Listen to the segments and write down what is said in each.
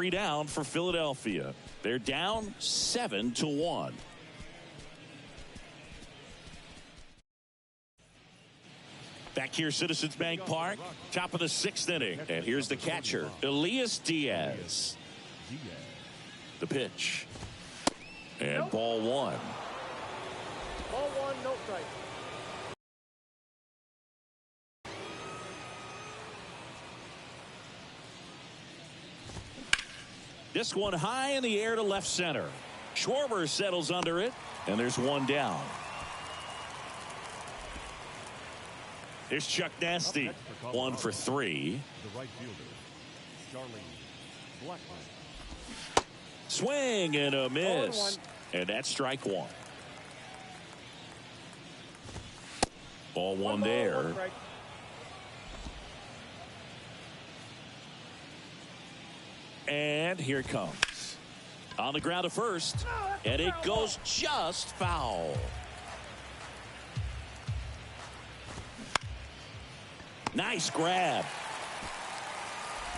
3 down for Philadelphia. They're down 7-1. Back here, Citizens Bank Park, top of the 6th inning. And here's the catcher, Elias Diaz. The pitch. And ball 1. Ball 1, no strike. This one high in the air to left center. Schwarber settles under it, and there's 1 down. Here's Chuck Nasty. 1 for 3. The right fielder, Starling Blackman. Swing and a miss. And that's strike 1. Ball 1 there. And here it comes. On the ground to first. And it goes just foul. Nice grab.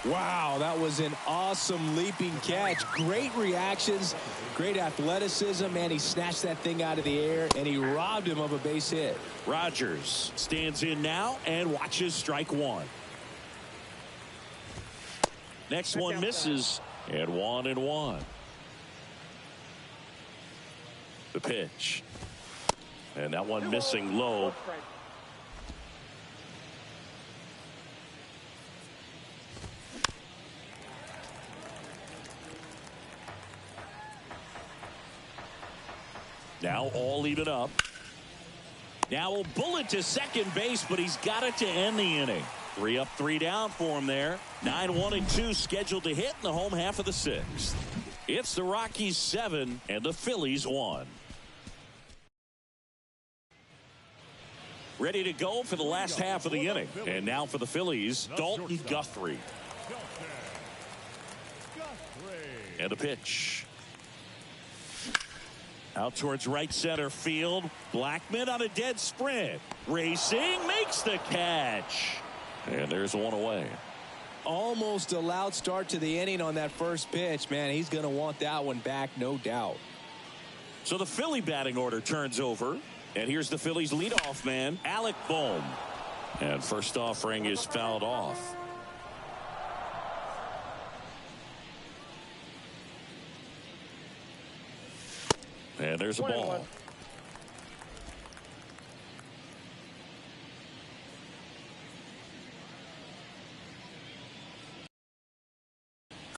Wow, that was an awesome leaping catch. Great reactions, great athleticism, and he snatched that thing out of the air, and he robbed him of a base hit. Rogers stands in now and watches strike 1. Next one misses, and 1-1. The pitch. And that one missing low. Now all even up. Now a bullet to second base, but he's got it to end the inning. 3 up, 3 down for him there. 9-1-2 scheduled to hit in the home half of the 6th. It's the Rockies 7 and the Phillies 1. Ready to go for the last half of the inning. And now for the Phillies, Dalton Guthrie. And the pitch. Out towards right center field. Blackman on a dead sprint. Racing, makes the catch. And there's 1 away. Almost a loud start to the inning on that first pitch. Man, he's going to want that one back, no doubt. So the Philly batting order turns over. And here's the Phillies leadoff man, Alec Bohm. And first offering is fouled off. And there's a ball.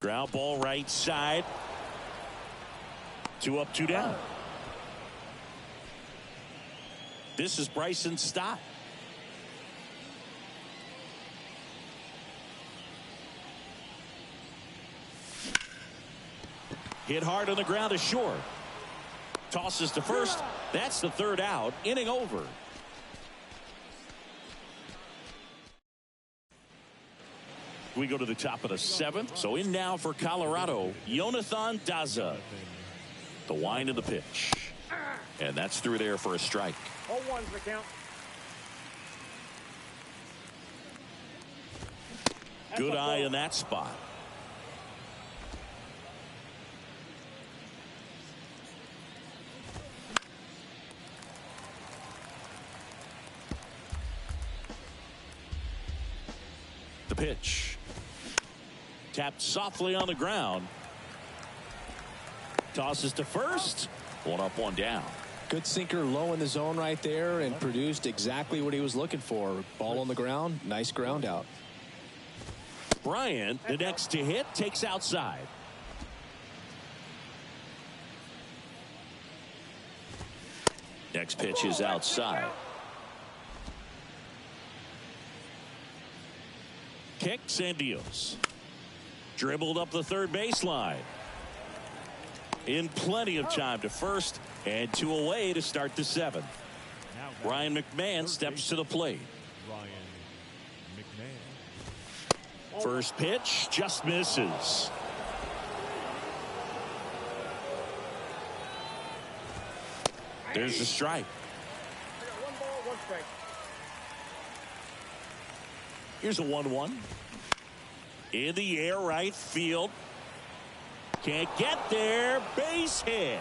Ground ball right side. 2 up, 2 down. This is Bryson Stott. Hit hard on the ground to short. Tosses to first. That's the 3rd out. Inning over. We go to the top of the 7th. So in now for Colorado, Jonathan Daza. The wind of the pitch. And that's through there for a strike. 0-1's the count. Good eye in that spot. The pitch. Tapped softly on the ground. Tosses to first. 1 up, 1 down. Good sinker low in the zone right there and produced exactly what he was looking for. Ball on the ground. Nice ground out. Bryant, the next to hit, takes outside. Next pitch is outside. Kicks and deals. Dribbled up the 3rd baseline. In plenty of time to first, and 2 away to start the 7th. Ryan McMahon steps to the plate. First pitch just misses. There's the strike. I got 1 ball, 1 strike. Here's a 1-1. In the air, right field. Can't get there. Base hit.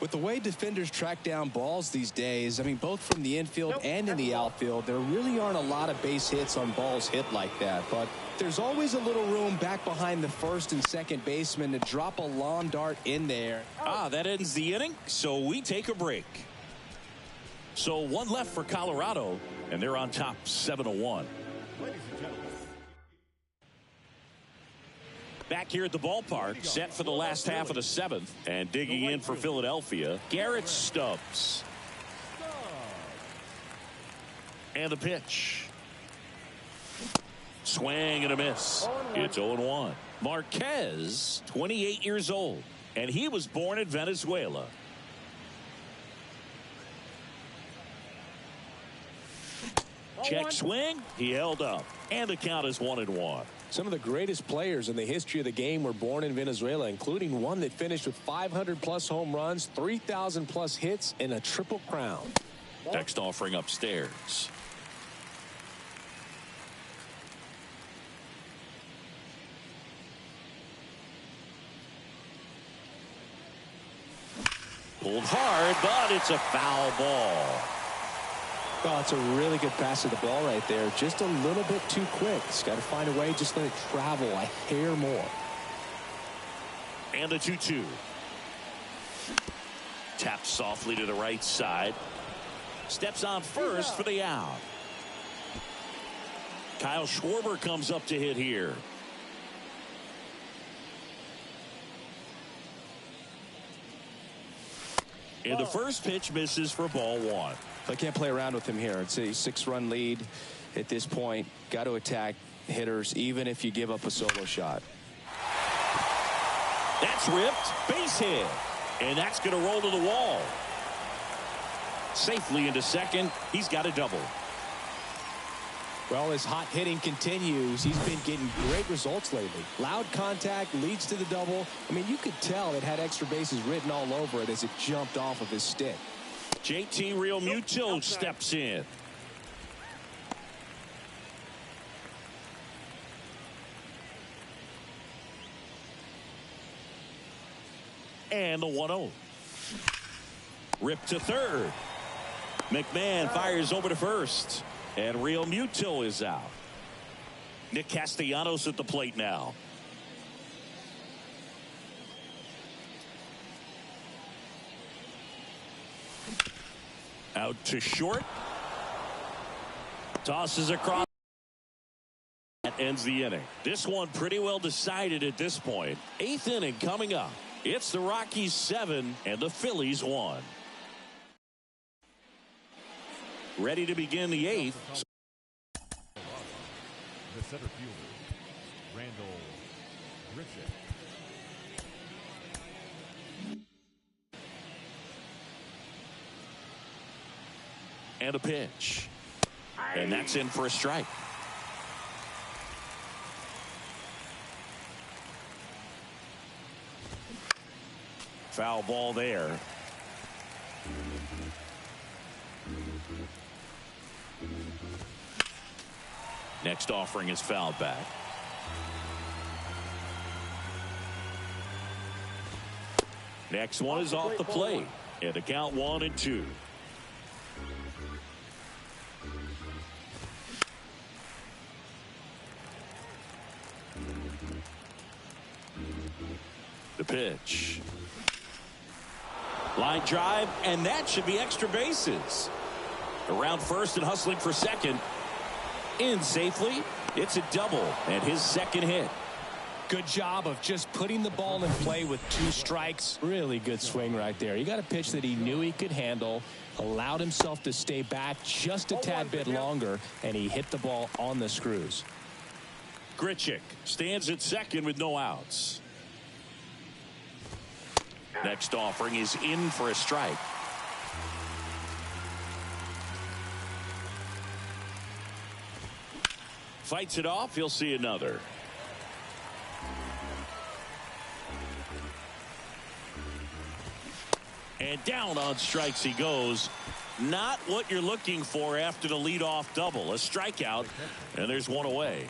With the way defenders track down balls these days, I mean, both from the infield and in the outfield, there really aren't a lot of base hits on balls hit like that. But there's always a little room back behind the first and second baseman to drop a lawn dart in there. That ends the inning, so we take a break. So one left for Colorado, and they're on top 7-1. Ladies and gentlemen. Back here at the ballpark, set for the last half of the seventh, and digging in for Philadelphia, Garrett Stubbs. And the pitch. Swing and a miss. It's 0-1. Marquez, 28 years old, and he was born in Venezuela. Check swing. He held up, and the count is 1-1. Some of the greatest players in the history of the game were born in Venezuela, including one that finished with 500-plus home runs, 3,000-plus hits, and a triple crown. Next offering upstairs. Pulled hard, but it's a foul ball. Oh, it's a really good pass of the ball right there. Just a little bit too quick. He's got to find a way, just let it travel a hair more. And the 2-2. Taps softly to the right side. Steps on first for the out. Kyle Schwarber comes up to hit here. And the first pitch misses for ball one. I can't play around with him here. It's a 6-run lead at this point. Got to attack hitters even if you give up a solo shot. That's ripped. Base hit. And that's going to roll to the wall. Safely into second. He's got a double. Well, as hot hitting continues, he's been getting great results lately. Loud contact leads to the double. I mean, you could tell it had extra bases written all over it as it jumped off of his stick. JT Realmuto steps in. And the 1-0. Rip to third. McMahon fires over to first. And Realmuto is out. Nick Castellanos at the plate now. Out to short. Tosses across. That ends the inning. This one pretty well decided at this point. 8th inning coming up. It's the Rockies 7 and the Phillies 1. Ready to begin the 8th. The center fielder, Randall Grichuk. And a pitch. And that's in for a strike. Foul ball there. Next offering is fouled back. Next one is off the plate. And the count 1-2. The pitch. Line drive, and that should be extra bases. Around first and hustling for second. In safely. It's a double and his second hit. Good job of just putting the ball in play with 2 strikes. Really good swing right there. He got a pitch that he knew he could handle, allowed himself to stay back just a tad bit longer, and he hit the ball on the screws. Grichuk stands at second with no outs. Next offering is in for a strike. Fights it off. He'll see another. And down on strikes he goes. Not what you're looking for after the leadoff double. A strikeout, and there's one away.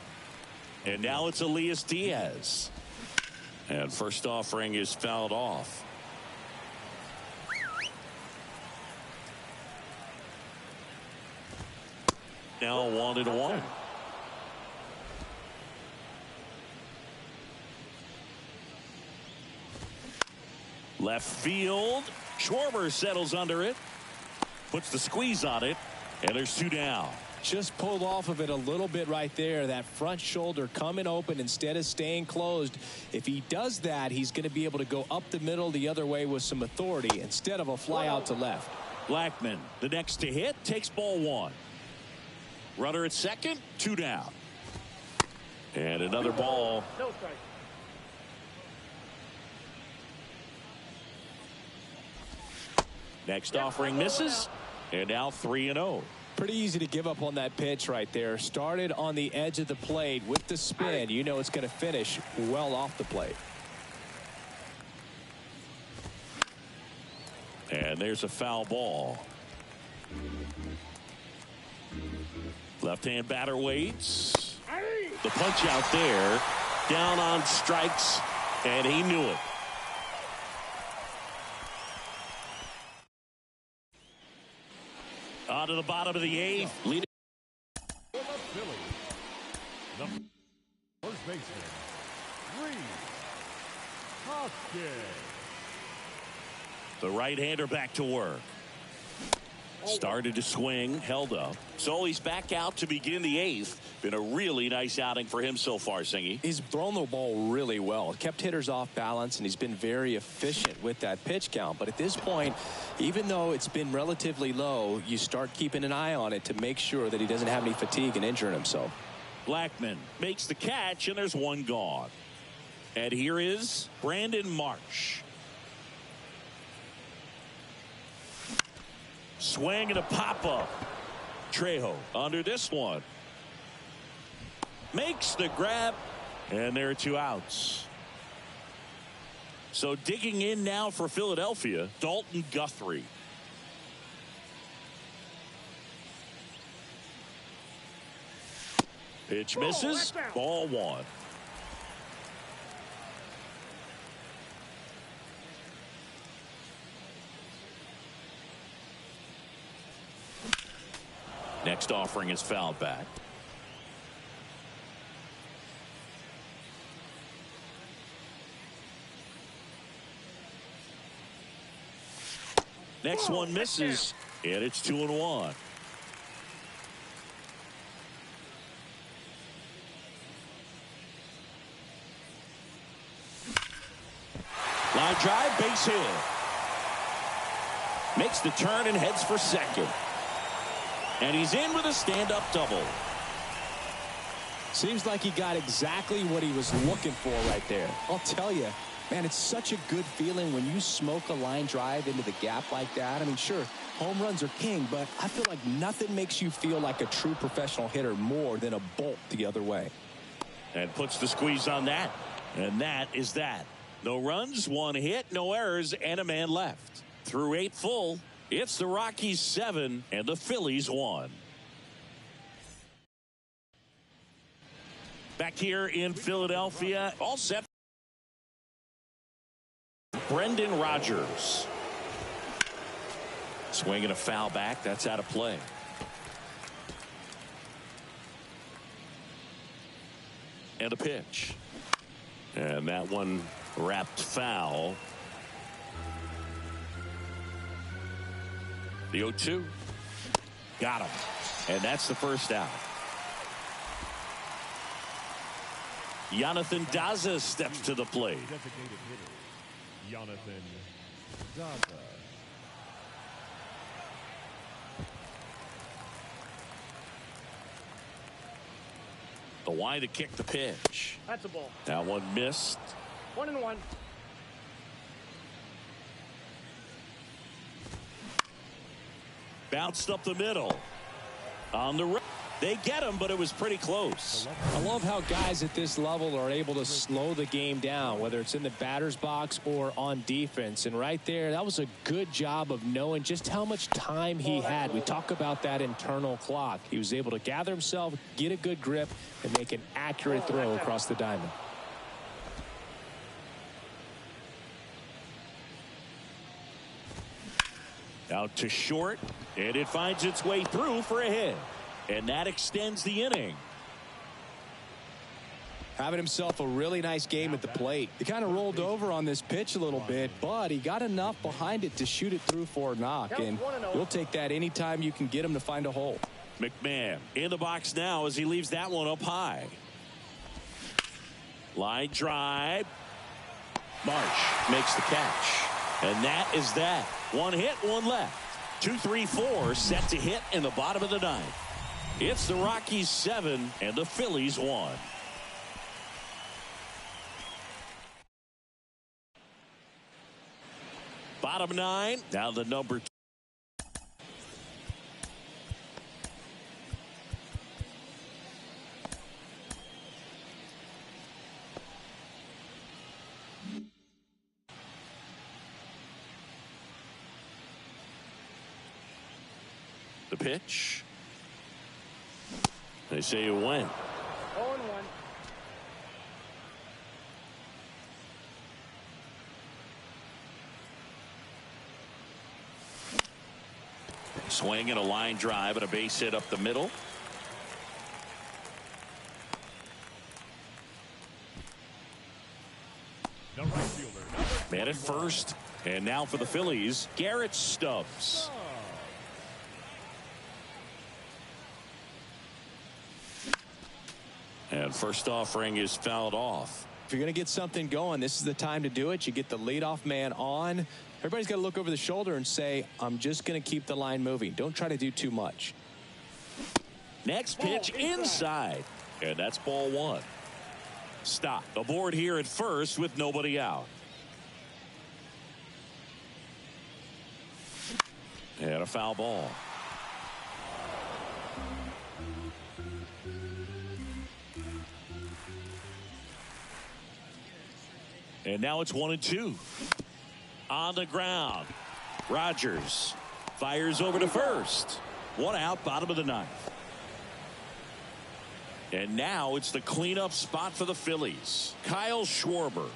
And now it's Elias Diaz. And first offering is fouled off. Now 1-1. Left field. Schwarber settles under it. Puts the squeeze on it. And there's 2 down. Just pulled off of it a little bit right there. That front shoulder coming open instead of staying closed. If he does that, he's going to be able to go up the middle the other way with some authority instead of a fly out to left. Blackman, the next to hit, takes ball 1. Runner at second, 2 down. And another ball. No strike. Next offering misses. And now 3-0. Pretty easy to give up on that pitch right there. Started on the edge of the plate with the spin. You know it's going to finish well off the plate. And there's a foul ball. Left-hand batter waits. The punch out there. Down on strikes. And he knew it. On to the bottom of the 8th. Leading. For the Phillies, the first baseman, Reed Hoskins. The right-hander back to work. Started to swing, held up. So he's back out to begin the 8th. Been a really nice outing for him so far, Singy. He's thrown the ball really well. Kept hitters off balance, and he's been very efficient with that pitch count. But at this point, even though it's been relatively low, you start keeping an eye on it to make sure that he doesn't have any fatigue and injuring himself. Blackman makes the catch, and there's 1 gone. And here is Brandon Marsh. Swing and a pop-up. Trejo under this one. Makes the grab, and there are 2 outs. So digging in now for Philadelphia, Dalton Guthrie. Pitch misses. Ball 1. Next offering is fouled back. Next one misses, and it's 2-1. Line drive, base hit. Makes the turn and heads for second. And he's in with a stand-up double. Seems like he got exactly what he was looking for right there. I'll tell you, man, it's such a good feeling when you smoke a line drive into the gap like that. I mean, sure, home runs are king, but I feel like nothing makes you feel like a true professional hitter more than a bolt the other way. And puts the squeeze on that. And that is that. No runs, 1 hit, no errors, and a man left. Through 8 full, it's the Rockies 7 and the Phillies 1. Back here in Philadelphia, all set. Brendan Rodgers. Swinging a foul back. That's out of play. And a pitch. And that one wrapped foul. The 0-2. Got him. And that's the first out. Jonathan Daza steps to the plate. Designated hitter, Jonathan Daza. The wide to kick the pitch. That's a ball. That one missed. 1-1. Bounced up the middle. On the right. They get him, but it was pretty close. I love how guys at this level are able to slow the game down, whether it's in the batter's box or on defense. And right there, that was a good job of knowing just how much time he had. We talk about that internal clock. He was able to gather himself, get a good grip, and make an accurate throw across the diamond. Out to short, and it finds its way through for a hit. And that extends the inning. Having himself a really nice game at the plate. He kind of rolled over on this pitch a little bit, but he got enough behind it to shoot it through for a knock. And you'll take that anytime you can get him to find a hole. McMahon in the box now as he leaves that one up high. Line drive. Marsh makes the catch. And that is that. One hit, one left. 2, 3, 4 set to hit in the bottom of the ninth. It's the Rockies 7 and the Phillies 1. Bottom 9. Now the number 2. The pitch. They say it went. 0-1. Swing and a line drive and a base hit up the middle. The right fielder. Man at first. And now for the Phillies, Garrett Stubbs. And first offering is fouled off. If you're going to get something going, this is the time to do it. You get the leadoff man on. Everybody's got to look over the shoulder and say, I'm just going to keep the line moving. Don't try to do too much. Next pitch inside. And that's ball 1. Stop. Aboard here at first with nobody out. And a foul ball. And now it's 1-2. On the ground. Rogers fires over to first. One out, bottom of the ninth. And now it's the cleanup spot for the Phillies. Kyle Schwarber.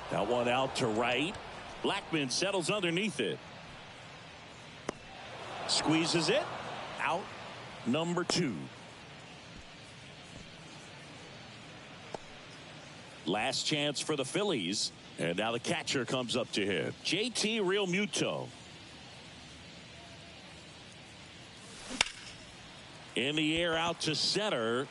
That one out to right. Blackman settles underneath it. Squeezes it. Out. Number 2. Last chance for the Phillies. And now the catcher comes up to hit. JT Realmuto. In the air out to center.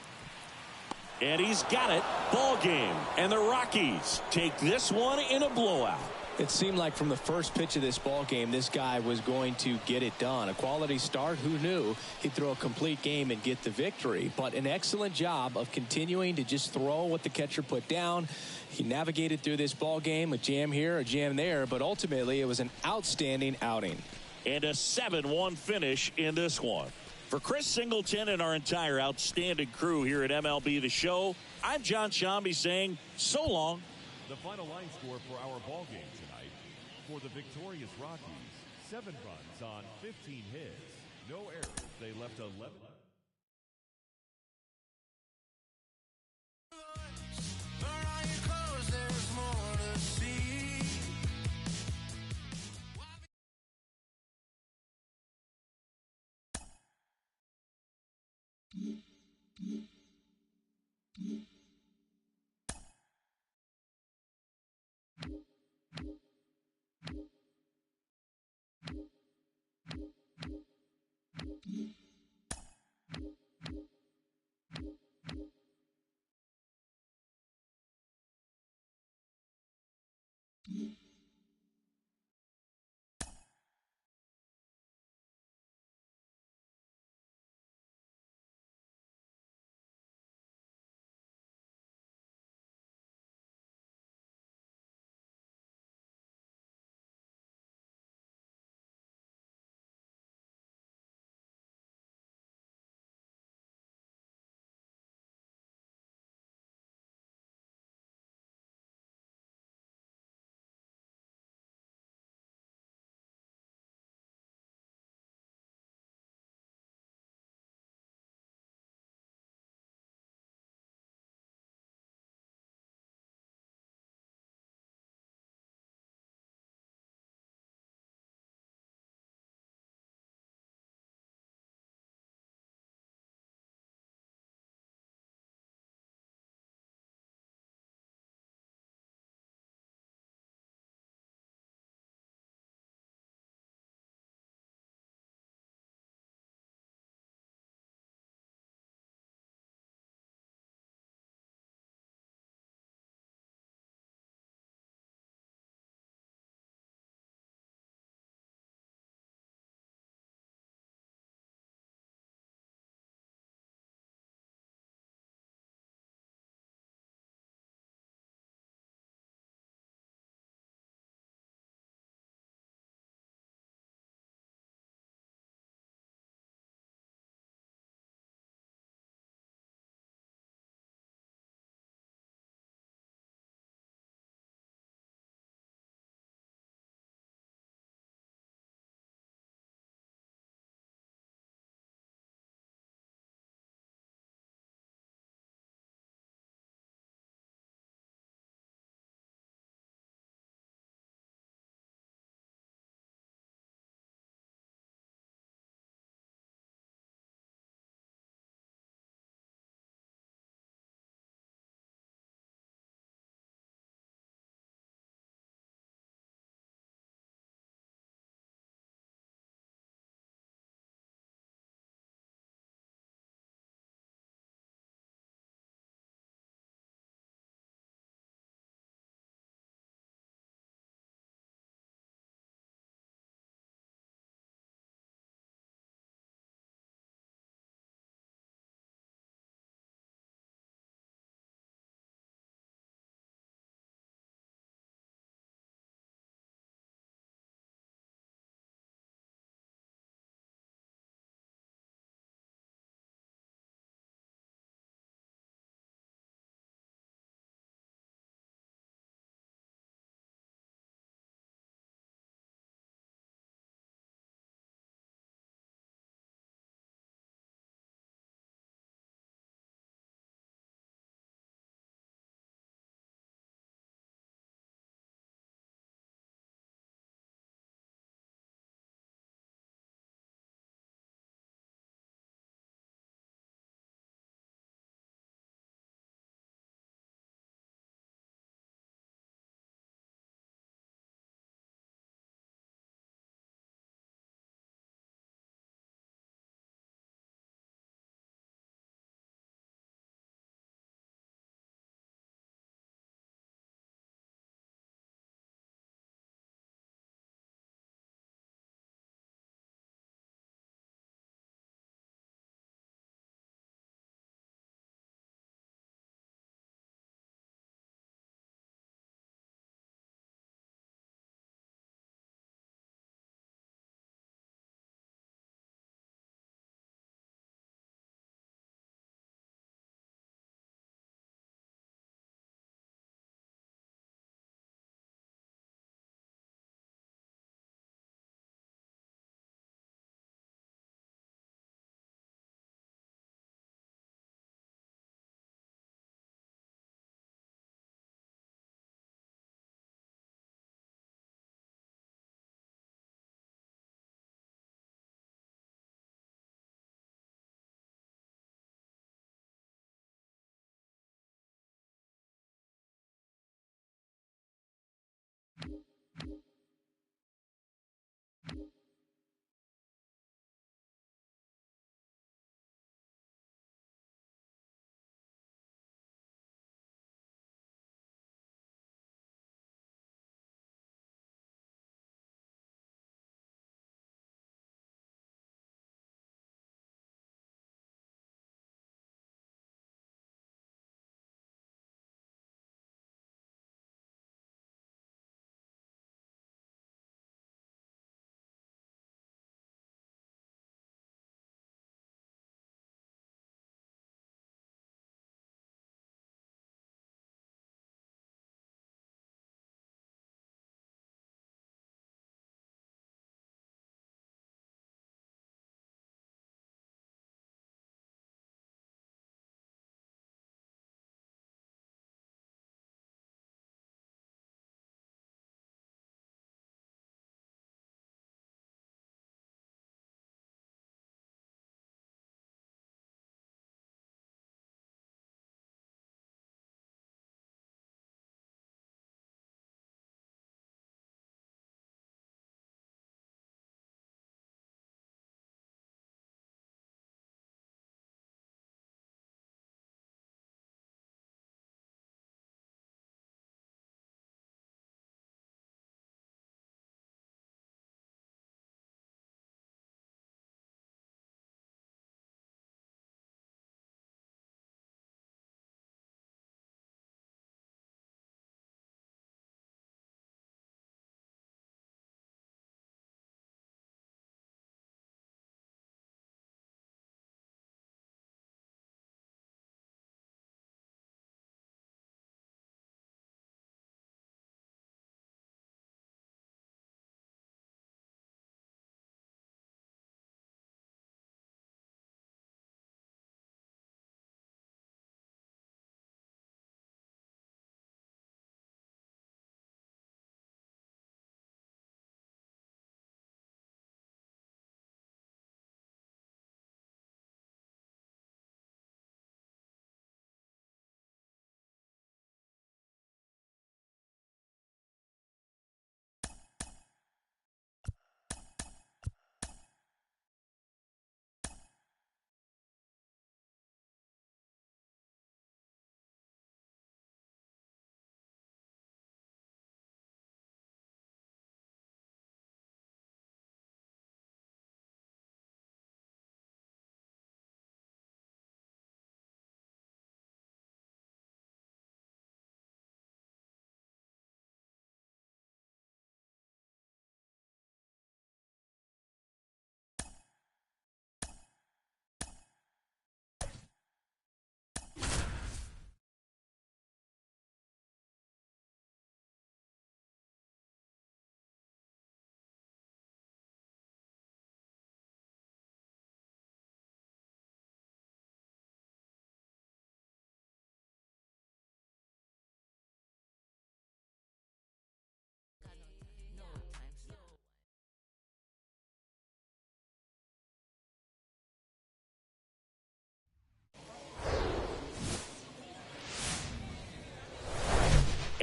And he's got it. Ball game. And the Rockies take this one in a blowout. It seemed like from the first pitch of this ball game, this guy was going to get it done. A quality start. Who knew he'd throw a complete game and get the victory? But an excellent job of continuing to just throw what the catcher put down. He navigated through this ball game, a jam here, a jam there, but ultimately it was an outstanding outing. And a 7-1 finish in this one. For Chris Singleton and our entire outstanding crew here at MLB The Show, I'm John Shambi saying so long. The final line score for our ball game tonight. For the victorious Rockies, 7 runs on 15 hits. No errors. They left 11.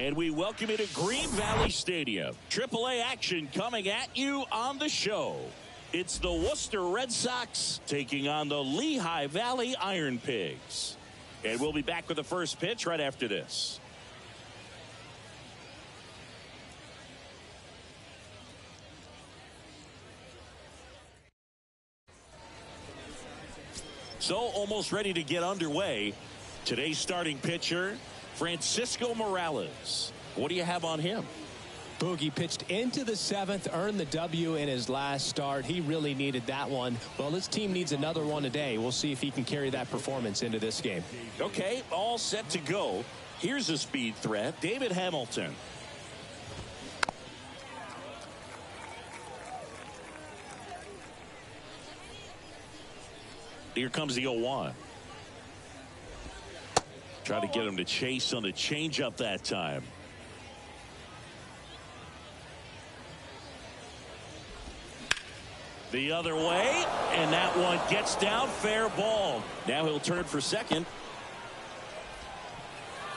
And we welcome you to Green Valley Stadium. AAA action coming at you on the show. It's the Worcester Red Sox taking on the Lehigh Valley Iron Pigs. And we'll be back with the first pitch right after this. So almost ready to get underway. Today's starting pitcher, Francisco Morales. What do you have on him? Boogie pitched into the seventh, earned the W in his last start. He really needed that one. Well, his team needs another one today. We'll see if he can carry that performance into this game. Okay, all set to go. Here's a speed threat, David Hamilton. Here comes the 0-1. Try to get him to chase on the changeup that time. The other way, and that one gets down, fair ball. Now he'll turn for second.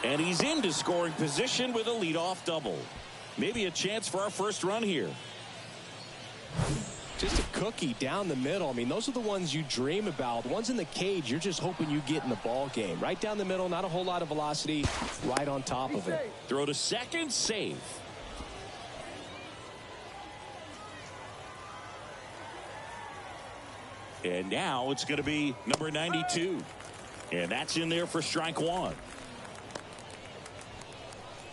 And he's into scoring position with a leadoff double. Maybe a chance for our first run here. Just a cookie down the middle. I mean, those are the ones you dream about. The ones in the cage, you're just hoping you get in the ball game. Right down the middle, not a whole lot of velocity, right on top of it. Throw to second, safe. And now it's going to be number 92. And that's in there for strike one.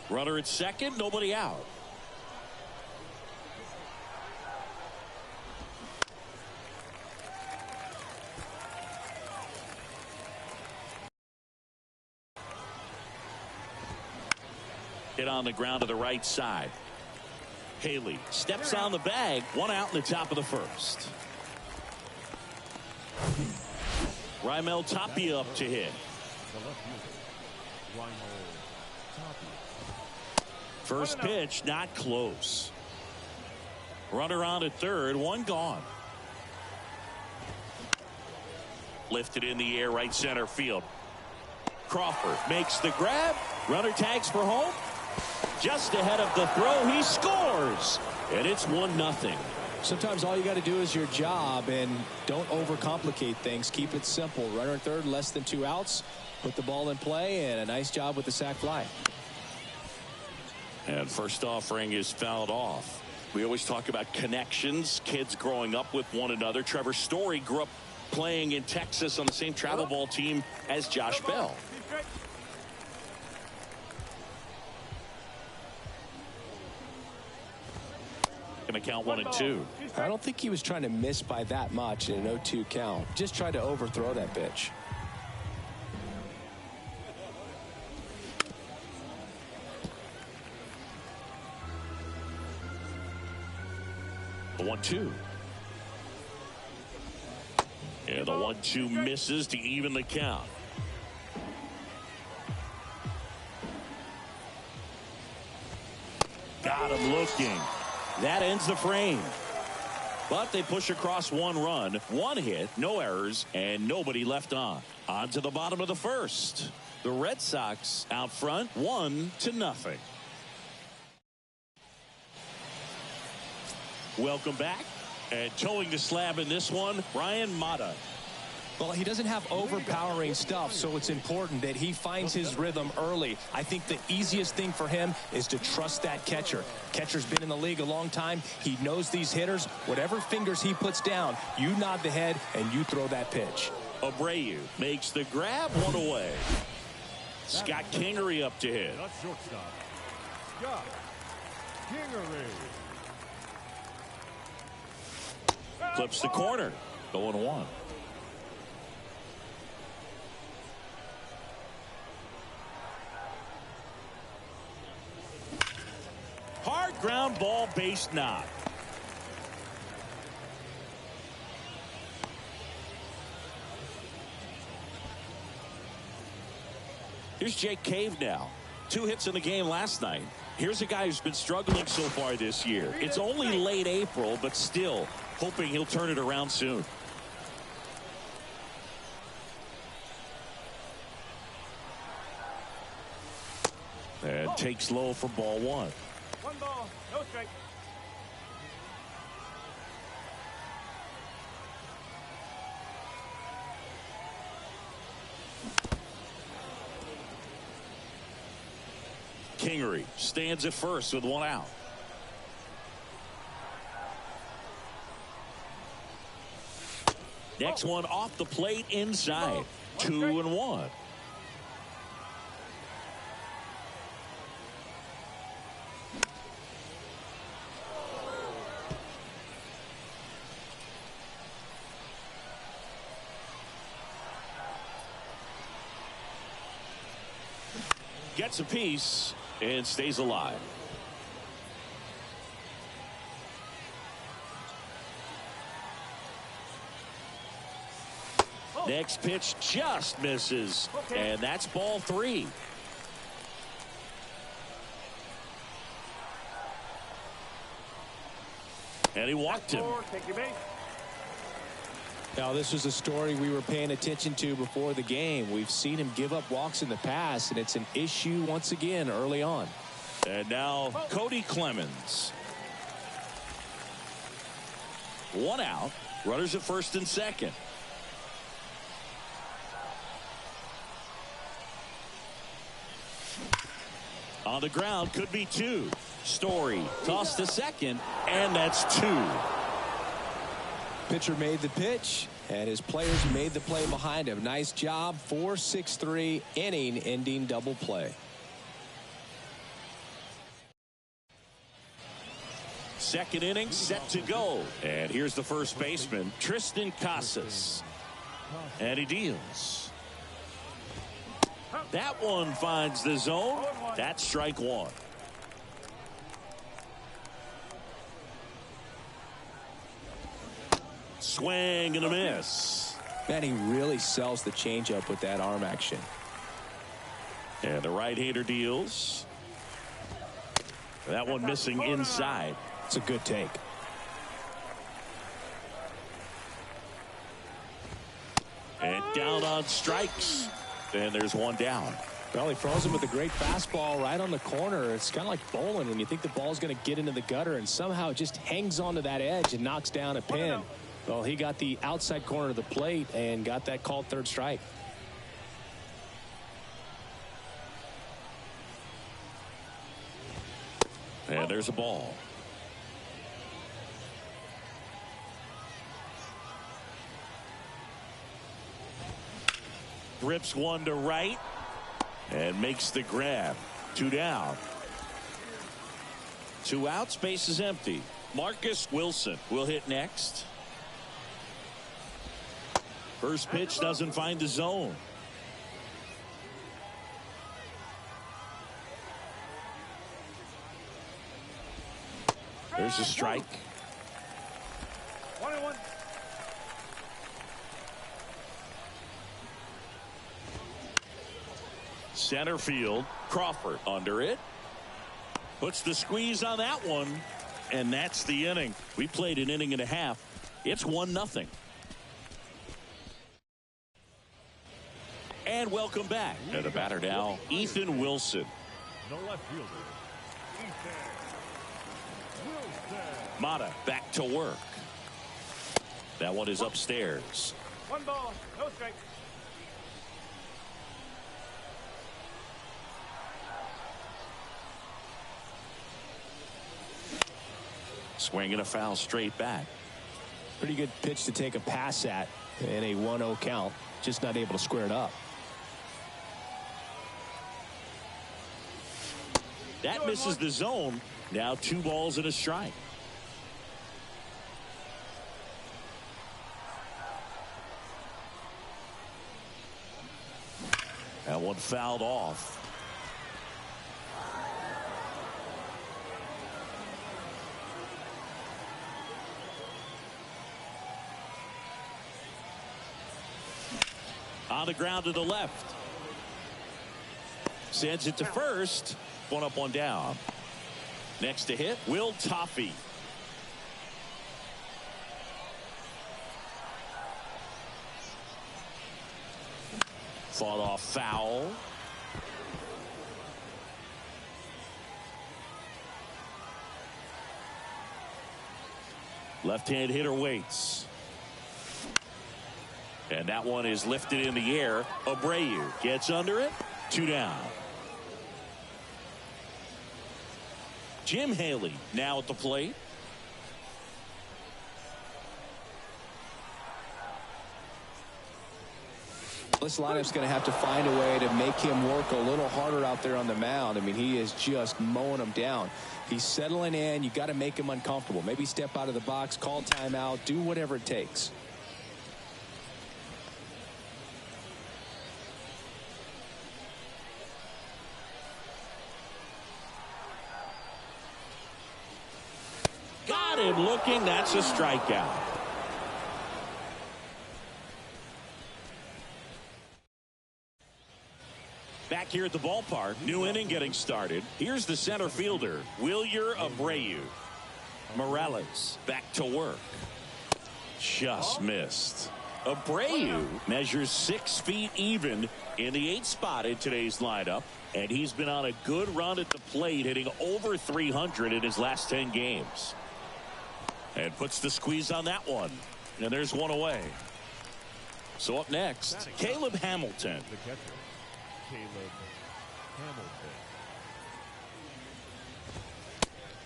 Runner at second, nobody out. Hit on the ground to the right side. Haley steps on the bag. One out in the top of the first. Raimel Tapia up to hit. First pitch not close. Runner on at third, one gone. Lifted in the air, right center field. Crawford makes the grab. Runner tags for home. Just ahead of the throw, he scores. And it's 1-0. Sometimes all you got to do is your job and don't overcomplicate things. Keep it simple. Runner at third, less than 2 outs. Put the ball in play, and a nice job with the sac fly. And first offering is fouled off. We always talk about connections, kids growing up with one another. Trevor Story grew up playing in Texas on the same travel ball team as Josh Bell. Going to count 1-2. I don't think he was trying to miss by that much in an 0-2 count. Just tried to overthrow that pitch. The 1-2. And the 1-2 misses to even the count. Got him looking. That ends the frame. But they push across 1 run, 1 hit, no errors, and nobody left on. On to the bottom of the first. The Red Sox out front 1-0. Welcome back. And towing the slab in this one, Brian Mata. Well, he doesn't have overpowering stuff, so it's important that he finds his rhythm early. I think the easiest thing for him is to trust that catcher. Catcher's been in the league a long time. He knows these hitters. Whatever fingers he puts down, you nod the head and you throw that pitch. Abreu makes the grab, 1 away. Scott Kingery up to hit. That's shortstop. Scott Kingery. Clips the corner. 0-1. Hard ground ball, base knock. Here's Jake Cave now. 2 hits in the game last night. Here's a guy who's been struggling so far this year. It's only late April, but still hoping he'll turn it around soon. And takes low for ball one. One ball, no strike. Kingery stands at first with one out. Next one off the plate inside. 2-1. Gets a piece and stays alive. Next pitch just misses, and that's ball three. And he walked him. Take your base. Now, this was a story we were paying attention to before the game. We've seen him give up walks in the past, and it's an issue once again early on. And now Cody Clemens. One out. Runners at first and second. On the ground, could be two. Story tossed to second, and that's two. Pitcher made the pitch, and his players made the play behind him. Nice job. 4-6-3 inning-ending double play. Second inning set to go. And here's the first baseman, Tristan Casas. And he deals. That one finds the zone. That's strike one. Swing and a miss. Man, he really sells the changeup with that arm action. And the right-hander deals. That one missing inside. It's a good take. And down on strikes. And there's one down. Well, he throws him with a great fastball right on the corner. It's kind of like bowling when you think the ball's going to get into the gutter and somehow it just hangs onto that edge and knocks down a pin. Well, he got the outside corner of the plate and got that called third strike. And there's a ball. Rips one to right and makes the grab. Two down. Two outs, base is empty. Marcus Wilson will hit next. First pitch doesn't find the zone. There's a strike. 1-1. Center field. Crawford under it. Puts the squeeze on that one. And that's the inning. We played an inning and a half. It's 1-0. And welcome back. And the batter now, Ethan Wilson. The left fielder, Ethan Wilson. Mata back to work. That one is upstairs. One ball, no strike. Swinging a foul straight back. Pretty good pitch to take a pass at in a 1-0 count. Just not able to square it up. That misses the zone. Now 2 balls and a strike. That one fouled off. On the ground to the left. Sends it to first. One up, one down. Next to hit, Will Toffey. Fought off foul. Left-hand hitter waits. And that one is lifted in the air. Abreu gets under it. 2 down. Jim Haley now at the plate. This lineup's going to have to find a way to make him work a little harder out there on the mound. I mean, he is just mowing them down. He's settling in. You got to make him uncomfortable. Maybe step out of the box, call timeout, do whatever it takes. Got him looking. That's a strikeout. Back here at the ballpark, new inning getting started. Here's the center fielder, Wilyer Abreu. Morales back to work. Just missed. Abreu measures 6 feet even in the 8th spot in today's lineup, and he's been on a good run at the plate, hitting over 300 in his last 10 games. And puts the squeeze on that one. And there's one away. So up next, Caleb Hamilton. The catcher, Caleb Hamilton.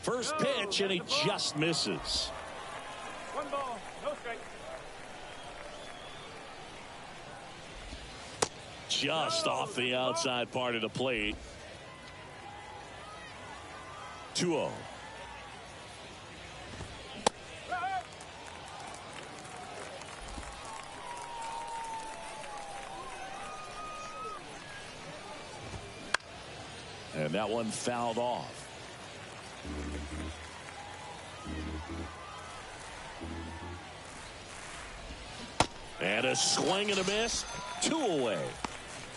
First pitch, and he just misses. 1 ball, no strike. Just off the outside part of the plate. 2-0. And that one fouled off. And a swing and a miss. 2 away.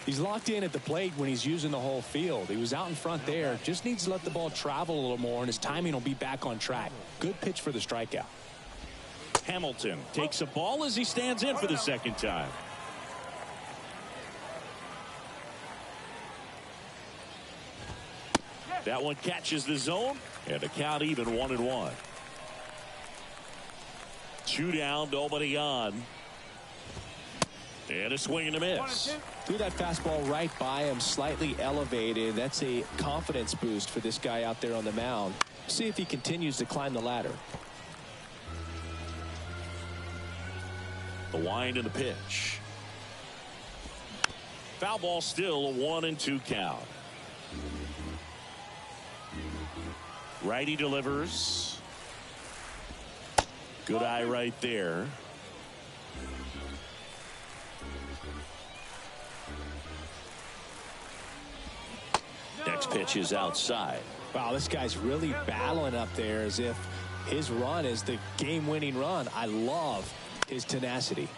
He's locked in at the plate when he's using the whole field. He was out in front there. Just needs to let the ball travel a little more, and his timing will be back on track. Good pitch for the strikeout. Hamilton takes a ball as he stands in for the second time. That one catches the zone, and the count even 1-1. 2 down, nobody on. And a swing and a miss. Threw that fastball right by him, slightly elevated. That's a confidence boost for this guy out there on the mound. See if he continues to climb the ladder. The wind and the pitch. Foul ball still, a 1-2 count. Righty delivers. Good eye right there. Next pitch is outside. Wow, this guy's really battling up there as if his run is the game-winning run. I love his tenacity.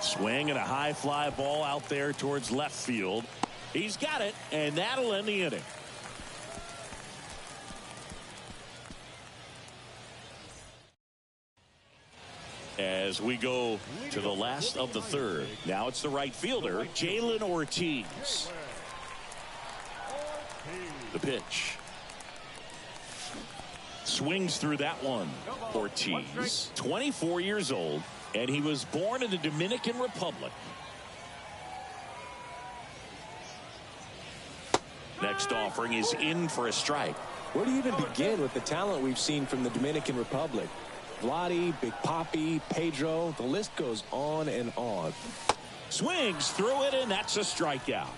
Swing and a high fly ball out there towards left field. He's got it, and that'll end the inning. As we go to the last of the third. Now it's the right fielder, Jalen Ortiz. The pitch. Swings through that one. Ortiz, 24 years old, and he was born in the Dominican Republic. Next offering is in for a strike. Where do you even begin with the talent we've seen from the Dominican Republic? Vladdy, Big Papi, Pedro, the list goes on and on. Swings through it, and that's a strikeout.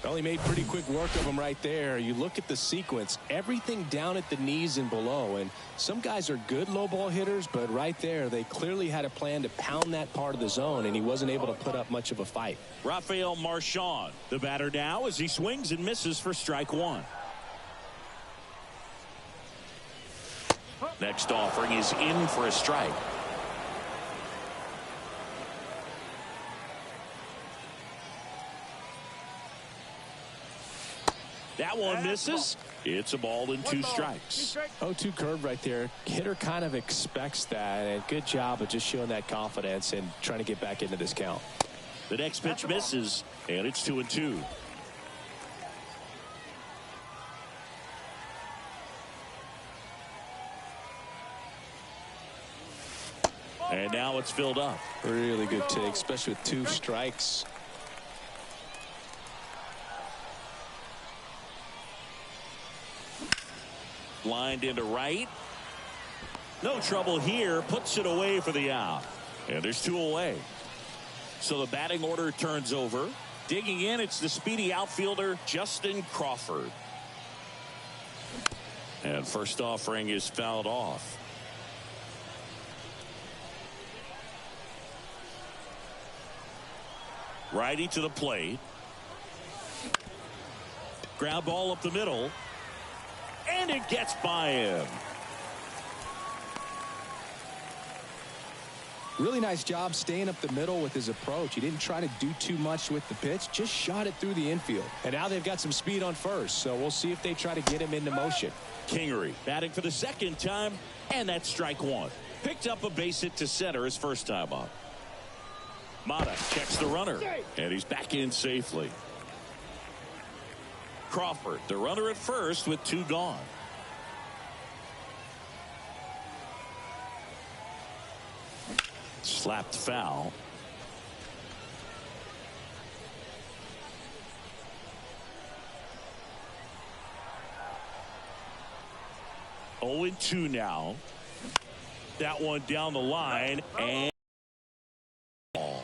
Well, he made pretty quick work of him right there. You look at the sequence, everything down at the knees and below. And some guys are good low ball hitters, but right there, they clearly had a plan to pound that part of the zone, and he wasn't able to put up much of a fight. Rafael Marchand, the batter now, as he swings and misses for strike one. Next offering is in for a strike. That one misses. It's a ball and 2 strikes. 0-2 curve right there. Hitter kind of expects that, and good job of just showing that confidence and trying to get back into this count. The next pitch misses, and it's 2-2. And now it's filled up. Really good take, especially with 2 strikes. Lined into right. No trouble here. Puts it away for the out. And there's 2 away. So the batting order turns over. Digging in, it's the speedy outfielder, Justin Crawford. And first offering is fouled off. Righty to the plate. Ground ball up the middle. And it gets by him. Really nice job staying up the middle with his approach. He didn't try to do too much with the pitch, just shot it through the infield. And now they've got some speed on first, so we'll see if they try to get him into motion. Kingery batting for the 2nd time, and that's strike 1. Picked up a base hit to center his first time up. Mata checks the runner, and he's back in safely. Crawford, the runner at first with 2 gone. Slapped foul. Oh, 0-2 now. That one down the line and ball.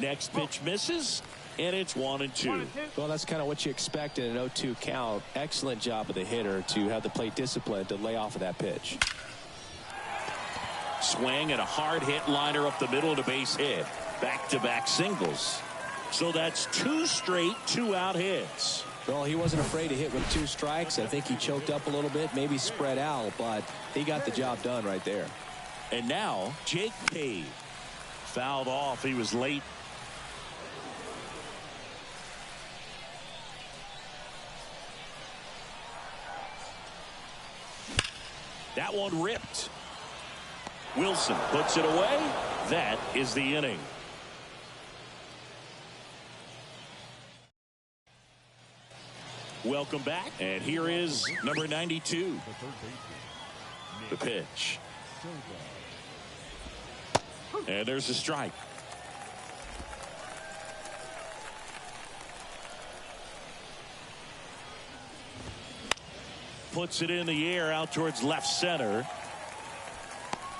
Next pitch misses. And it's 1-2. Well, that's kind of what you expect in an 0-2 count. Excellent job of the hitter to have the plate discipline to lay off of that pitch. Swing and a hard hit liner up the middle of the base hit. Back-to-back singles. So that's 2 straight 2-out hits. Well, he wasn't afraid to hit with 2 strikes. I think he choked up a little bit, maybe spread out, but he got the job done right there. And now Jake Cave. Fouled off. He was late. That one ripped. Wilson puts it away. That is the inning. Welcome back. And here is number 92. The pitch. And there's a strike. Puts it in the air out towards left center.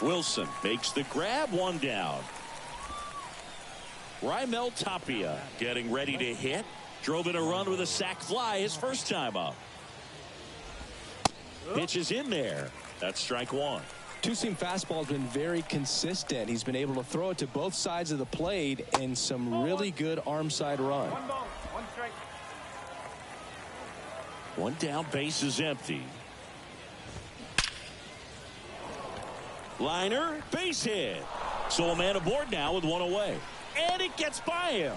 Wilson makes the grab, 1 down. Raimel Tapia getting ready to hit. Drove in a run with a sac fly his first time up. Pitch is in there. That's strike 1. Two-seam fastball has been very consistent. He's been able to throw it to both sides of the plate in some really good arm side run. 1 ball, 1 strike. 1 down, base is empty. Liner, base hit. So a man aboard now with 1 away. And it gets by him.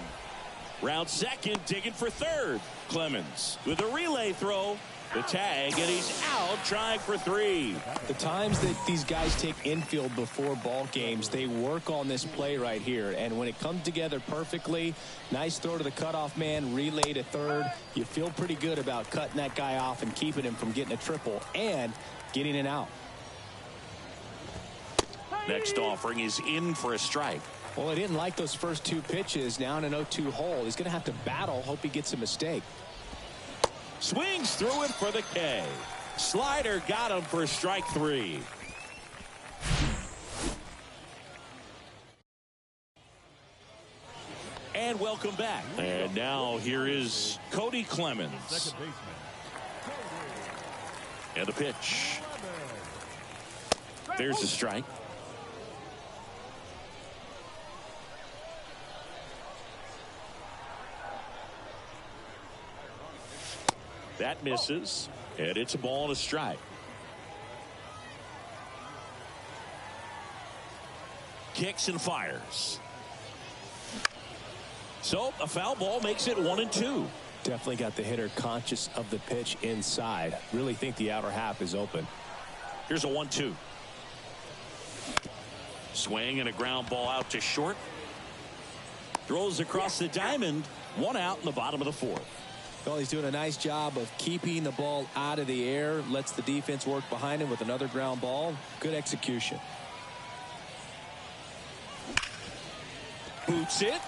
Round second, digging for third. Clemens with a relay throw. The tag, and he's out trying for 3. The times that these guys take infield before ball games, they work on this play right here. And when it comes together perfectly, nice throw to the cutoff man, relay to third. You feel pretty good about cutting that guy off and keeping him from getting a triple and getting an out. Next offering is in for a strike. Well, he didn't like those first 2 pitches. Now in an 0-2 hole, he's going to have to battle. Hope he gets a mistake. Swings through it for the K. Slider got him for strike 3. And welcome back. And now here is Cody Clemens. And the pitch. There's a strike. That misses, and it's a ball and a strike. Kicks and fires. So a foul ball makes it 1-2. Definitely got the hitter conscious of the pitch inside. Really think the outer half is open. Here's a 1-2. Swing and a ground ball out to short. Throws across the diamond. 1 out in the bottom of the 4th. Well, he's doing a nice job of keeping the ball out of the air. Lets the defense work behind him with another ground ball. Good execution. Boots it.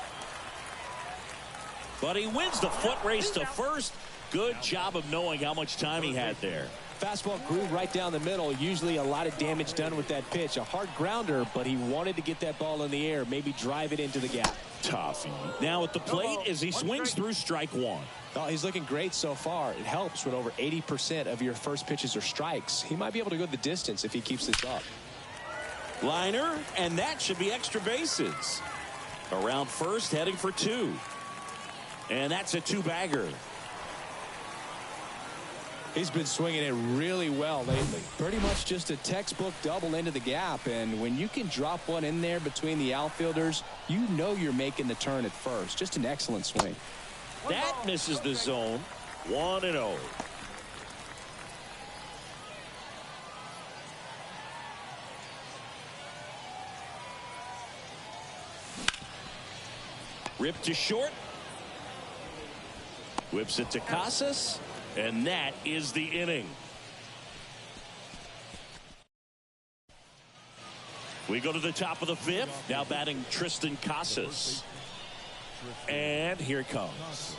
But he wins the foot race to first. Good job of knowing how much time he had there. Fastball grew right down the middle. Usually a lot of damage done with that pitch. A hard grounder, but he wanted to get that ball in the air. Maybe drive it into the gap. Tough. Now at the plate as he swings through strike one. Oh, he's looking great so far. It helps when over 80% of your first pitches are strikes. He might be able to go the distance if he keeps this up. Liner, and that should be extra bases. Around first, heading for two. And that's a two-bagger. He's been swinging it really well lately. Pretty much just a textbook double into the gap. And when you can drop one in there between the outfielders, you know you're making the turn at first. Just an excellent swing. That misses the zone. 1-0. Ripped to short. Whips it to Casas. And that is the inning. We go to the top of the fifth. Now batting Tristan Casas. And here it comes.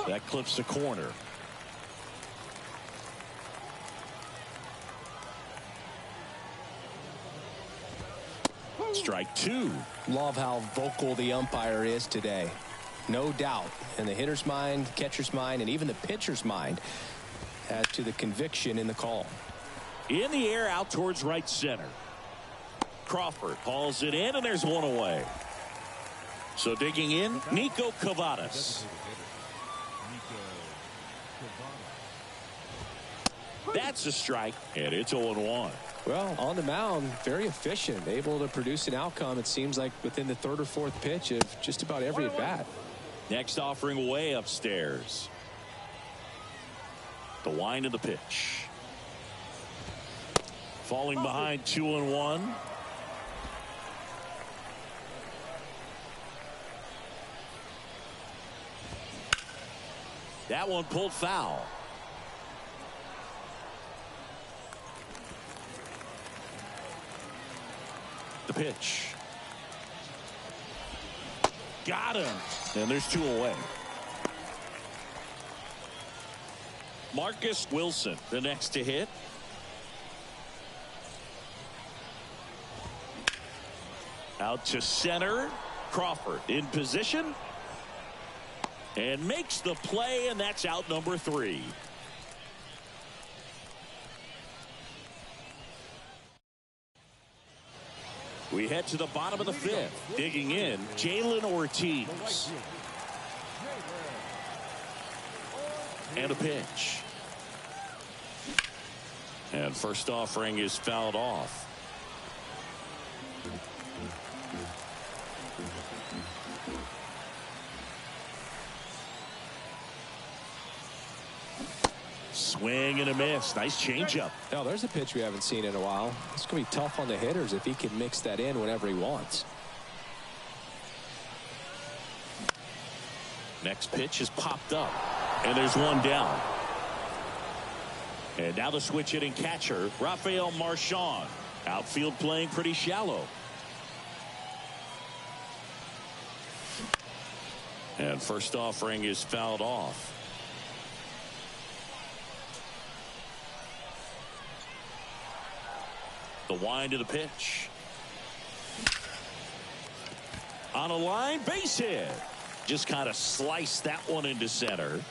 That clips the corner. Strike two. Love how vocal the umpire is today. No doubt in the hitter's mind, catcher's mind, and even the pitcher's mind as to the conviction in the call. In the air out towards right center. Crawford hauls it in, and there's one away. So digging in, Nico Cavadas. That's a strike, and it's 0-1. Well, on the mound, very efficient, able to produce an outcome, it seems like, within the third or fourth pitch of just about every at-bat. Next offering way upstairs. The wind of the pitch. Falling behind 2-1. That one pulled foul. The pitch. Got him. And there's two away. Marcus Wilson, the next to hit. Out to center. Crawford in position. And makes the play, and that's out number 3. We head to the bottom of the fifth. Digging in, Jalen Ortiz. And a pitch. And first offering is fouled off. Swing and a miss. Nice changeup. Now, there's a pitch we haven't seen in a while. It's going to be tough on the hitters if he can mix that in whenever he wants. Next pitch is popped up. And there's one down. And now the switch hitting catcher, Rafael Marchand. Outfield playing pretty shallow. And first offering is fouled off. The wind of the pitch. On a line, base hit. Just kind of sliced that one into center.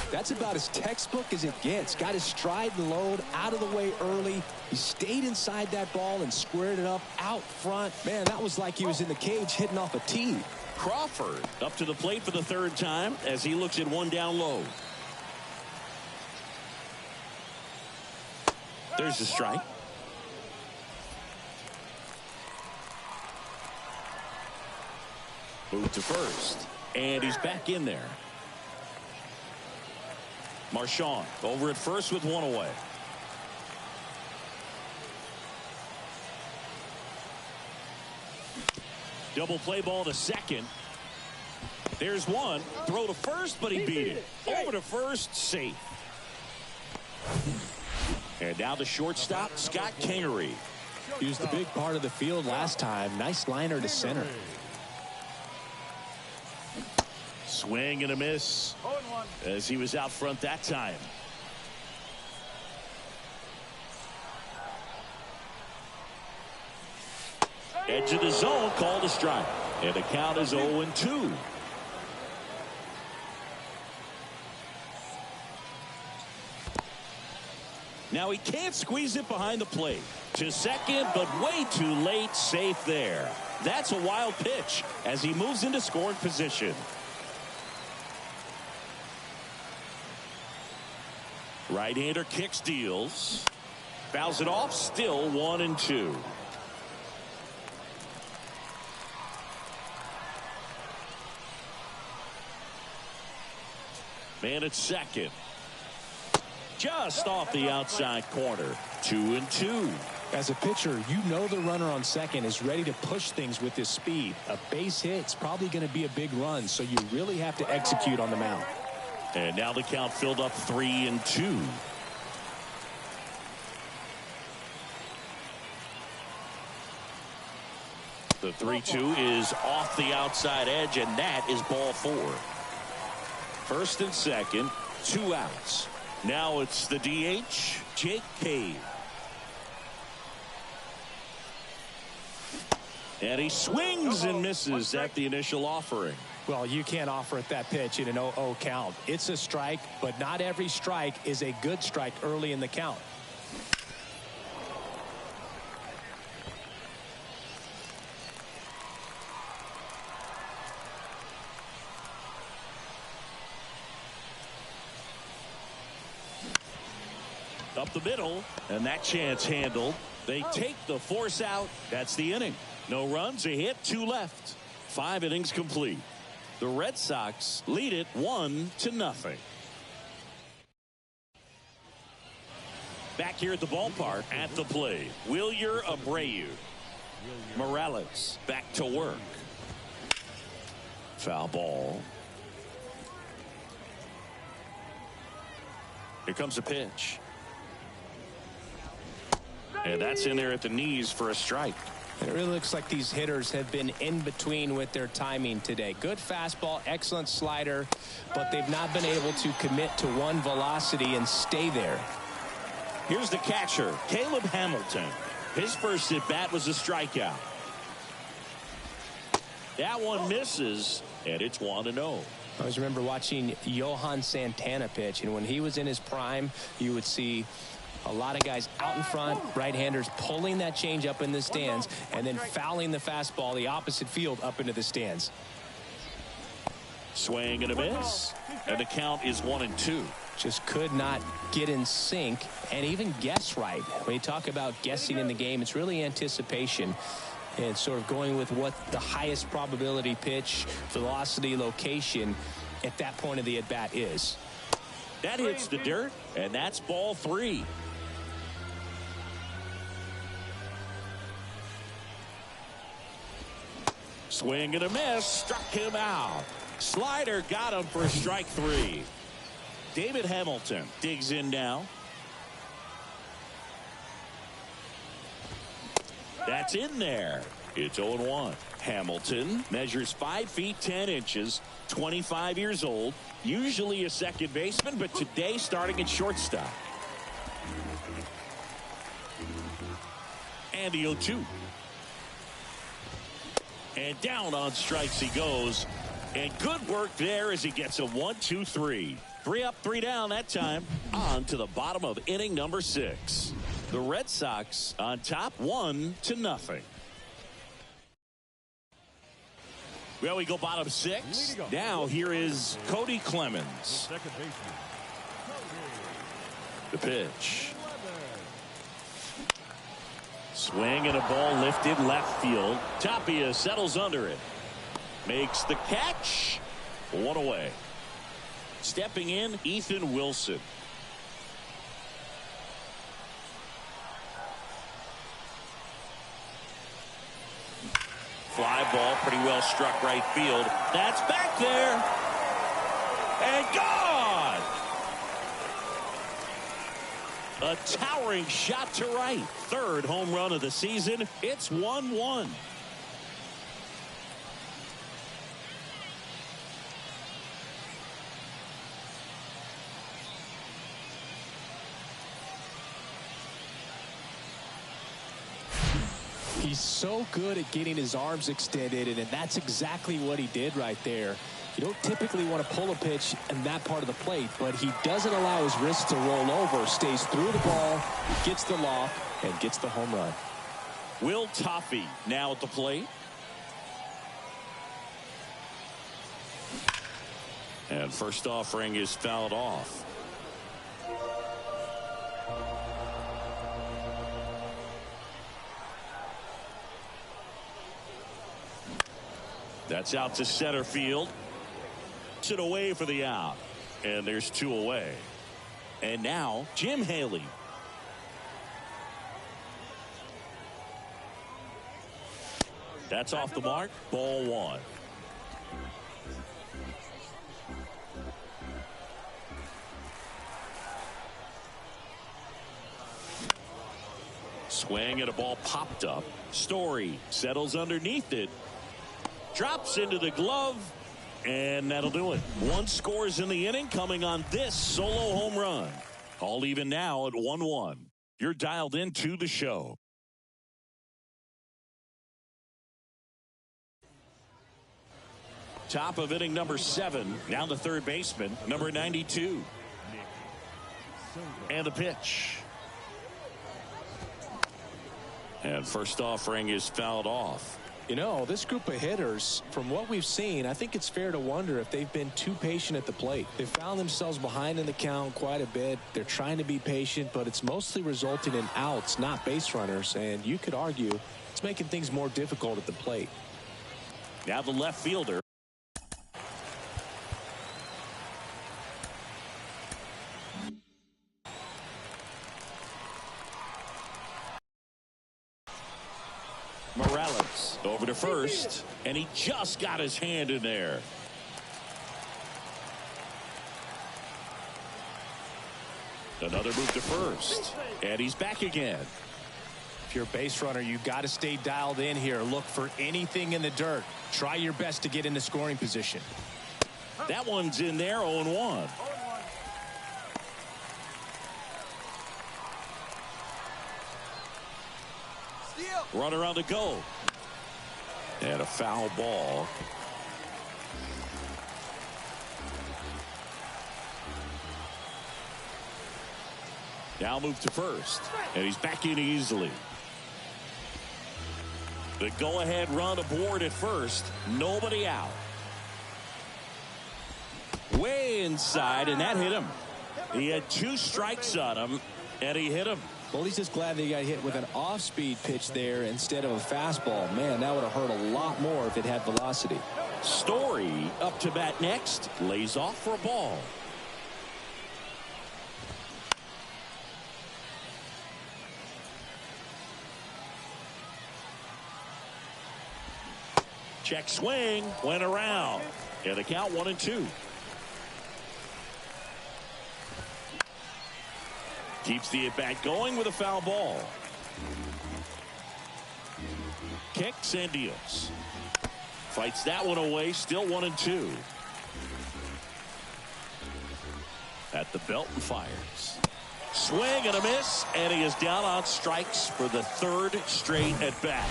That's about as textbook as it gets. Got his stride and load out of the way early. He stayed inside that ball and squared it up out front. Man, that was like he was in the cage hitting off a tee. Crawford up to the plate for the third time as he looks at one down low. There's the strike. Move to first. And he's back in there. Marchand over at first with one away. Double play ball to second. There's one. Throw to first, but he beat it. Over to first, safe. And now the shortstop, Scott Kingery. He was the big part of the field last time. Nice liner to center. Swing and a miss as he was out front that time. Edge of the zone, called a strike. And the count is 0-2. Now he can't squeeze it behind the plate. To second, but way too late. Safe there. That's a wild pitch as he moves into scoring position. Right-hander kick steals. Fouls it off. Still 1-2. Man at second. Just off the outside corner. 2-2. As a pitcher, you know the runner on second is ready to push things with his speed. A base hit's probably going to be a big run, so you really have to execute on the mound. And now the count filled up 3-2. The 3-2 is off the outside edge, and that is ball 4. First and second, 2 outs. Now it's the DH, Jake Cave. And he swings and misses at the initial offering. Well, you can't offer it that pitch in an 0-0 count. It's a strike, but not every strike is a good strike early in the count. Up the middle, and that chance handled. They take the force out. That's the inning. No runs, a hit, 2 left. 5 innings complete. The Red Sox lead it 1-0. Back here at the ballpark at the plate, Wilyer Abreu. Morales back to work. Foul ball. Here comes a pitch. And that's in there at the knees for a strike. And it really looks like these hitters have been in between with their timing today. Good fastball, excellent slider, but they've not been able to commit to one velocity and stay there. Here's the catcher, Caleb Hamilton. His first at bat was a strikeout. That one misses, and it's 1-0. I always remember watching Johan Santana pitch, and when he was in his prime, you would see a lot of guys out in front, right-handers pulling that change up in the stands and then fouling the fastball the opposite field up into the stands. Swing and a miss, and the count is 1-2. Just could not get in sync and even guess right. When you talk about guessing in the game, it's really anticipation and sort of going with what the highest probability pitch, velocity, location at that point of the at-bat is. That hits the dirt, and that's ball 3. Swing and a miss, struck him out. Slider got him for strike 3. David Hamilton digs in now. That's in there. It's 0-1. Hamilton measures 5 feet 10 inches, 25 years old, usually a second baseman, but today starting at shortstop. And the 0-2. And down on strikes he goes. And good work there as he gets a 1-2-3. 3 up, 3 down that time. On to the bottom of inning number 6. The Red Sox on top 1-0. Well, we go bottom 6. Now here is Cody Clemens. The pitch. Swing and a ball lifted left field. Tapia settles under it. Makes the catch. 1 away. Stepping in, Ethan Wilson. Fly ball Pretty well struck right field. That's back there. And gone. A towering shot to right. Third home run of the season. It's 1-1. He's so good at getting his arms extended, and that's exactly what he did right there. You don't typically want to pull a pitch in that part of the plate, but he doesn't allow his wrist to roll over, stays through the ball, gets the loft, and gets the home run. Will Toffey now at the plate. And first offering is fouled off. That's out to center field. It away for the out. And there's 2 away. And now Jim Haley. That's off the mark. Ball 1. Swing and a ball popped up. Story settles underneath it. Drops into the glove, and that'll do it. 1 scores in the inning, coming on this solo home run. All even now at 1-1. You're dialed into the show. Top of inning number 7. Now the third baseman, number 92. And the pitch. And first offering is fouled off. You know, this group of hitters, from what we've seen, I think it's fair to wonder if they've been too patient at the plate. They found themselves behind in the count quite a bit. They're trying to be patient, but it's mostly resulting in outs, not base runners. And you could argue it's making things more difficult at the plate. Now the left fielder. Morales over to first, and he just got his hand in there. Another move to first, and he's back again. If you're a base runner, you've got to stay dialed in here. Look for anything in the dirt. Try your best to get into scoring position. That one's in there, 0-1. Runner on the go. And a foul ball. Now move to first. And he's back in easily. The go-ahead run aboard at first. Nobody out. Way inside, and that hit him. He had 2 strikes on him, and he hit him. Well, he's just glad that he got hit with an off-speed pitch there instead of a fastball. Man, that would have hurt a lot more if it had velocity. Story up to bat next. Lays off for a ball. Check swing. Went around. And the count 1-2. Keeps the at-bat going with a foul ball. Kicks and deals. Fights that one away. Still 1-2. At the belt and fires. Swing and a miss. And he is down on strikes for the 3rd straight at-bat.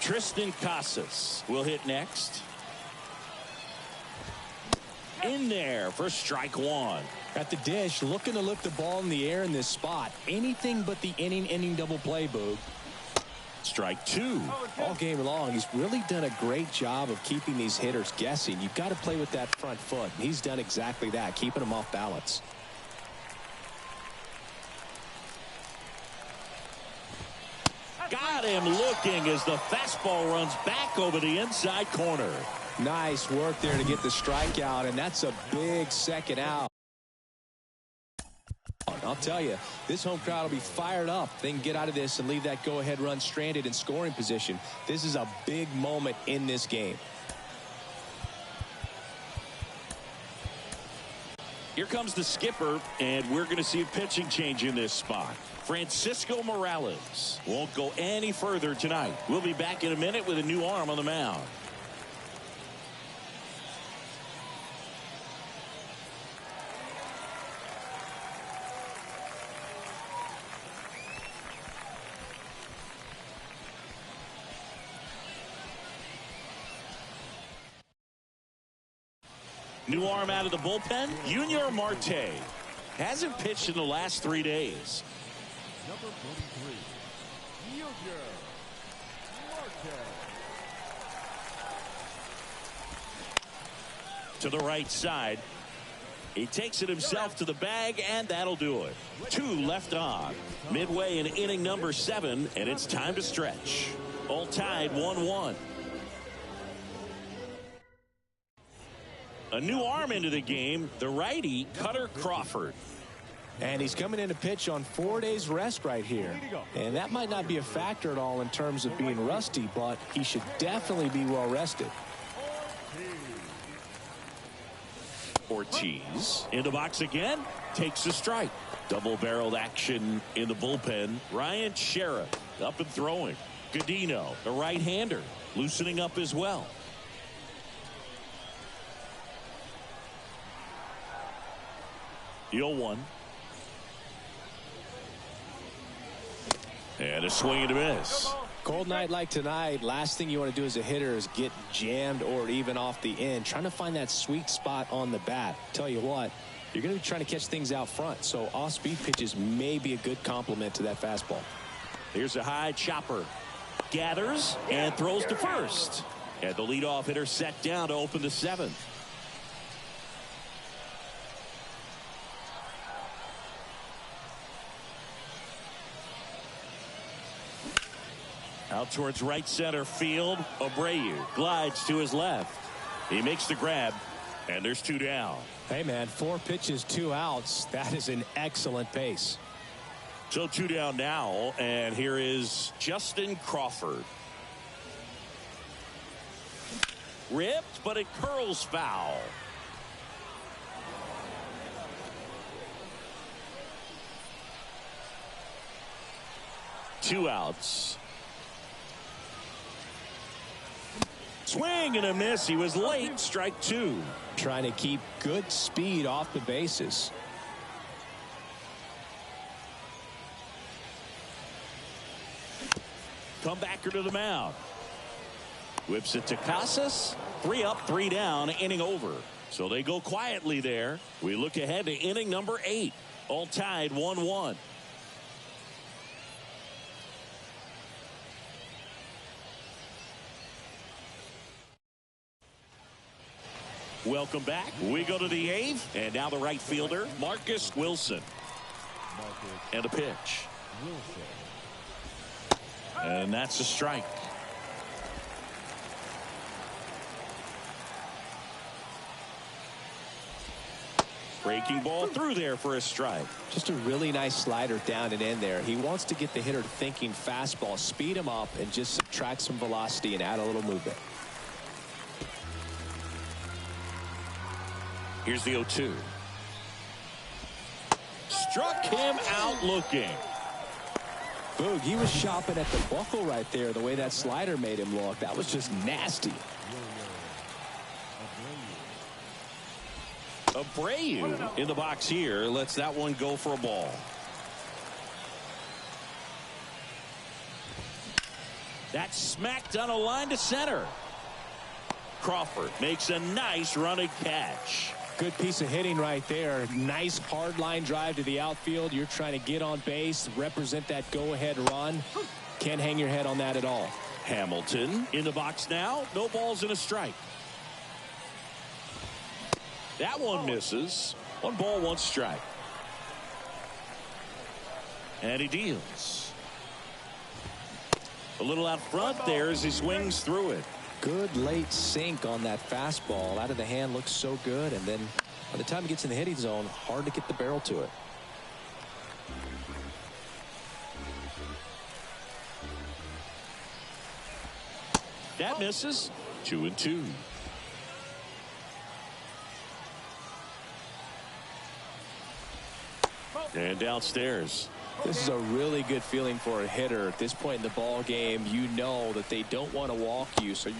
Tristan Casas will hit next. In there for strike 1. At the dish, looking to lift the ball in the air in this spot. Anything but the inning double play, Boog. Strike 2. All game long, he's really done a great job of keeping these hitters guessing. You've got to play with that front foot. He's done exactly that, keeping them off balance. Got him looking as the fastball runs back over the inside corner. Nice work there to get the strikeout, and that's a big second out. I'll tell you, This home crowd will be fired up. They can get out of this and leave that go-ahead run stranded in scoring position. This is a big moment in this game. Here comes the skipper, and we're going to see a pitching change in this spot. Francisco Morales won't go any further tonight. We'll be back in a minute with a new arm on the mound. New arm out of the bullpen, Junior Marte. Hasn't pitched in the last 3 days. Number 43, Junior Marte. To the right side. He takes it himself to the bag, and that'll do it. 2 left on. Midway in inning number 7, and it's time to stretch. All tied 1-1. A new arm into the game, the righty, Cutter Crawford. And he's coming in to pitch on 4 days rest right here. And that might not be a factor at all in terms of being rusty, but he should definitely be well rested. Ortiz in the box again, takes a strike. Double-barreled action in the bullpen. Ryan Sheriff up and throwing. Godino, the right-hander, loosening up as well. The 0-1. And a swing and a miss. Cold night like tonight, last thing you want to do as a hitter is get jammed or even off the end. Trying to find that sweet spot on the bat. Tell you what, you're going to be trying to catch things out front. So off-speed pitches may be a good complement to that fastball. Here's a high chopper. Gathers and throws to first. And the leadoff hitter set down to open the 7th. Out towards right center field. Abreu glides to his left. He makes the grab, and there's 2 down. Hey, man, 4 pitches, 2 outs. That is an excellent pace. So 2 down now, and here is Justin Crawford. Ripped, but it curls foul. Two outs. Swing and a miss. He was late. Strike 2. Trying to keep good speed off the bases. Comebacker to the mound. Whips it to Casas. 3 up, 3 down, inning over. So they go quietly there. We look ahead to inning number 8. All tied 1-1. Welcome back. We go to the 8th, and now the right fielder, Marcus Wilson. And a pitch. And that's a strike. Breaking ball through there for a strike. Just a really nice slider down and in there. He wants to get the hitter thinking fastball, speed him up, and just subtract some velocity and add a little movement. Here's the 0-2. Struck him out looking. Boog, he was shopping at the buckle right there, the way that slider made him look. That was just nasty. Abreu in the box here lets that one go for a ball. That's smacked on a line to center. Crawford makes a nice running catch. Good piece of hitting right there. Nice hard line drive to the outfield. You're trying to get on base, represent that go-ahead run. Can't hang your head on that at all. Hamilton in the box now. No balls and a strike. That one misses. 1 ball, 1 strike. And he deals. A little out front there as he swings through it. Good late sink on that fastball. Out of the hand looks so good, and then by the time it gets in the hitting zone, hard to get the barrel to it. That misses. 2-2. And downstairs. This is a really good feeling for a hitter at this point in the ball game. You know that they don't want to walk you, so you're.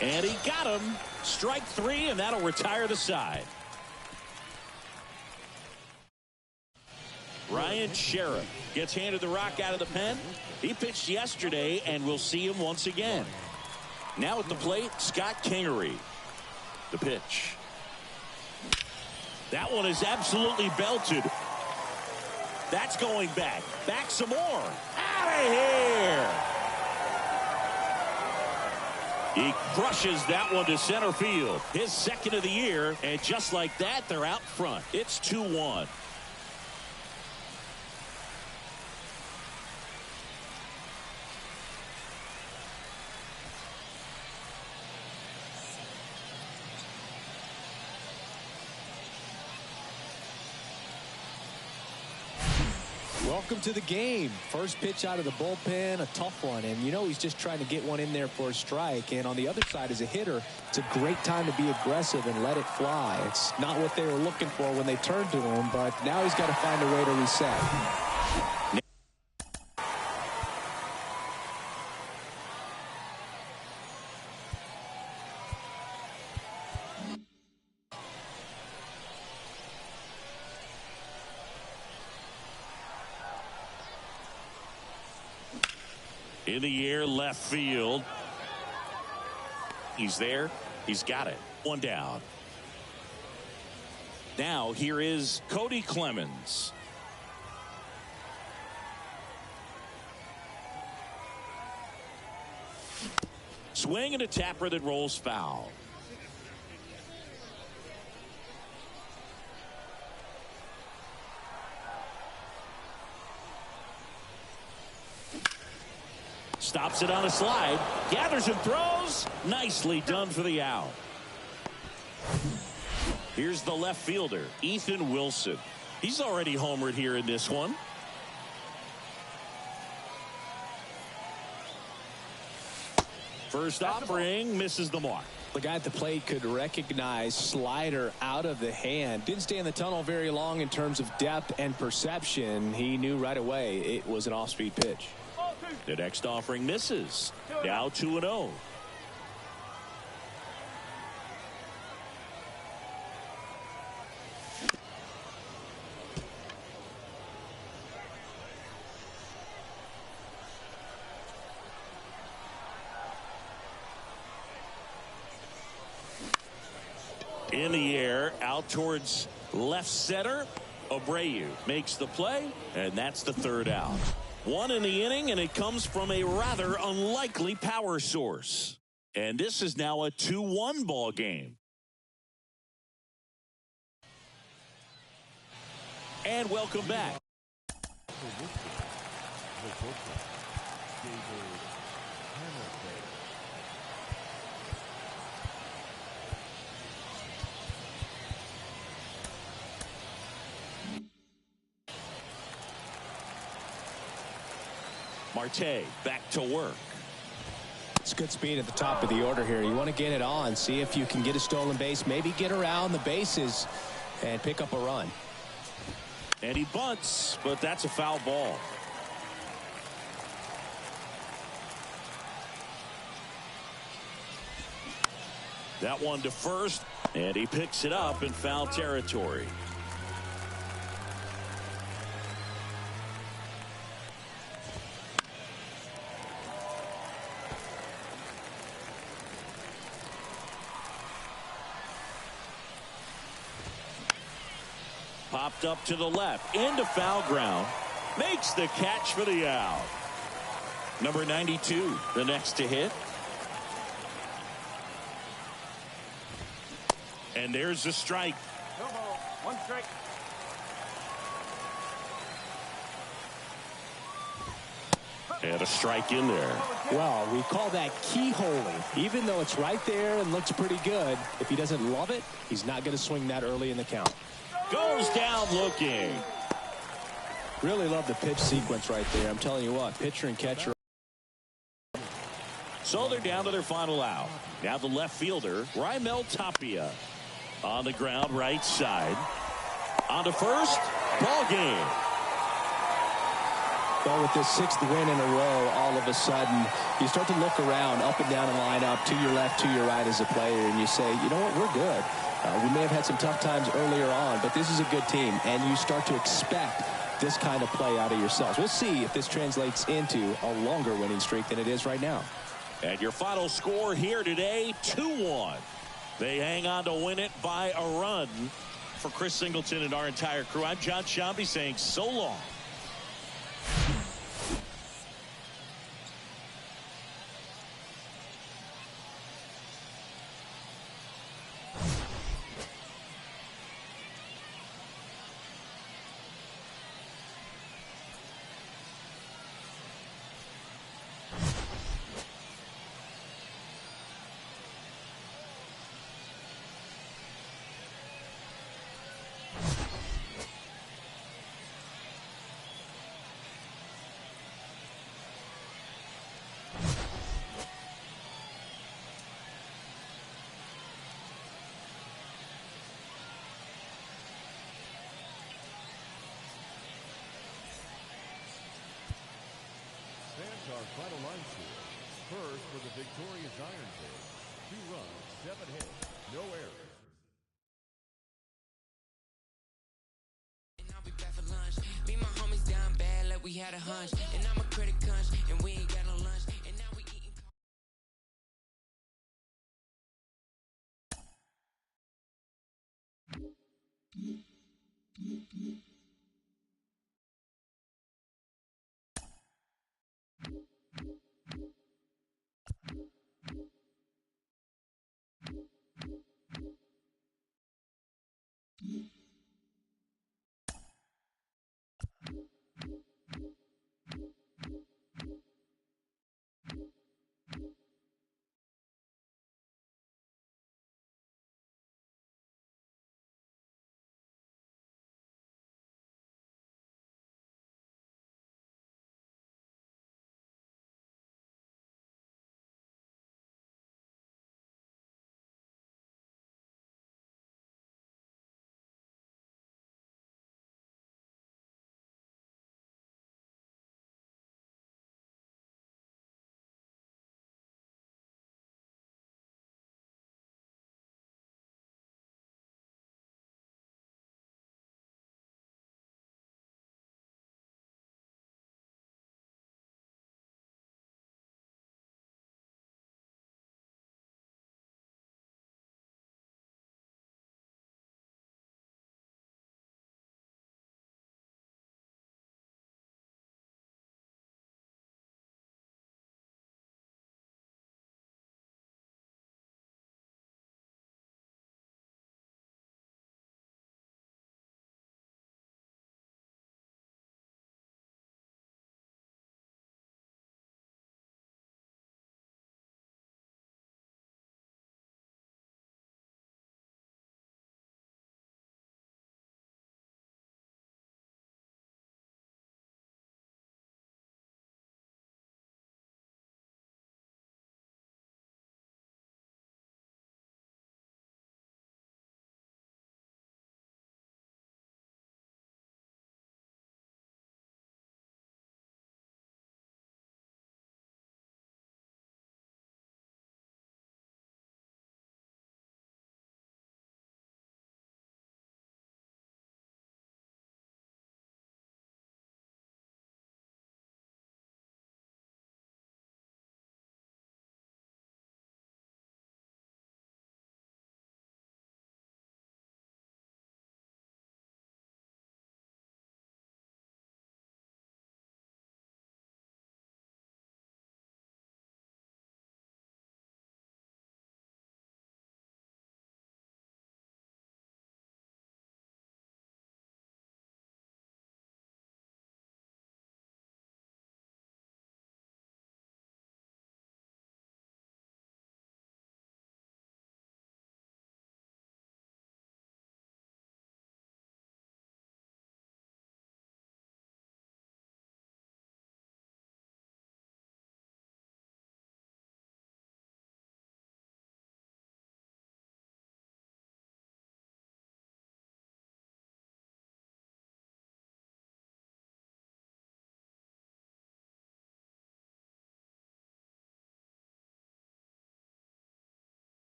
And he got him. Strike 3, and that'll retire the side. Ryan Sheriff gets handed the rock out of the pen. He pitched yesterday, and we'll see him once again. Now at the plate, Scott Kingery. The pitch. That one is absolutely belted. That's going back. Back some more. Out of here. He crushes that one to center field. His second of the year. And just like that, they're out front. It's 2-1. Welcome to the game. First pitch out of the bullpen, a tough one. And you know he's just trying to get one in there for a strike. And on the other side, as a hitter, it's a great time to be aggressive and let it fly. It's not what they were looking for when they turned to him, but now he's got to find a way to reset. In the air, left field. He's there. He's got it. One down. Now here is Cody Clemens. Swing and a tapper that rolls foul. Stops it on a slide. Gathers and throws. Nicely done for the out. Here's the left fielder, Ethan Wilson. He's already homered here in this one. First offering misses the mark. The guy at the plate could recognize slider out of the hand. Didn't stay in the tunnel very long in terms of depth and perception. He knew right away it was an off-speed pitch. The next offering misses. Now 2-0. In the air, out towards left center. Abreu makes the play, and that's the third out. One in the inning, and it comes from a rather unlikely power source. And this is now a 2-1 ball game. And welcome back. Marte back to work. It's good speed at the top of the order here. You want to get it on, see if you can get a stolen base, maybe get around the bases and pick up a run. And he bunts, but that's a foul ball. That one to first, and he picks it up in foul territory. Popped up to the left, into foul ground, makes the catch for the out. Number 92, the next to hit. And there's a strike. No ball, one strike. And a strike in there. Well, we call that keyholing. Even though it's right there and looks pretty good, if he doesn't love it, he's not going to swing that early in the count. Goes down looking. Really love the pitch sequence right there. I'm telling you what, pitcher and catcher. So they're down to their final out. Now the left fielder, Raimel Tapia. On the ground, right side. On to first. Ball game. Well, with this 6th win in a row, all of a sudden, you start to look around, up and down the lineup, to your left, to your right as a player, and you say, you know what, we're good. We may have had some tough times earlier on, but this is a good team, and you start to expect this kind of play out of yourselves. We'll see if this translates into a longer winning streak than it is right now. And your final score here today, 2-1. They hang on to win it by a run. For Chris Singleton and our entire crew, I'm John Shambi saying so long. That's our final line score. First for the victorious Iron Pigs. 2 runs, 7 hits, no errors. And I'll be back for lunch. Me and my homies down bad like we had a hunch. And I'm a critic hunch, and we ain't got no lunch. And now we eating.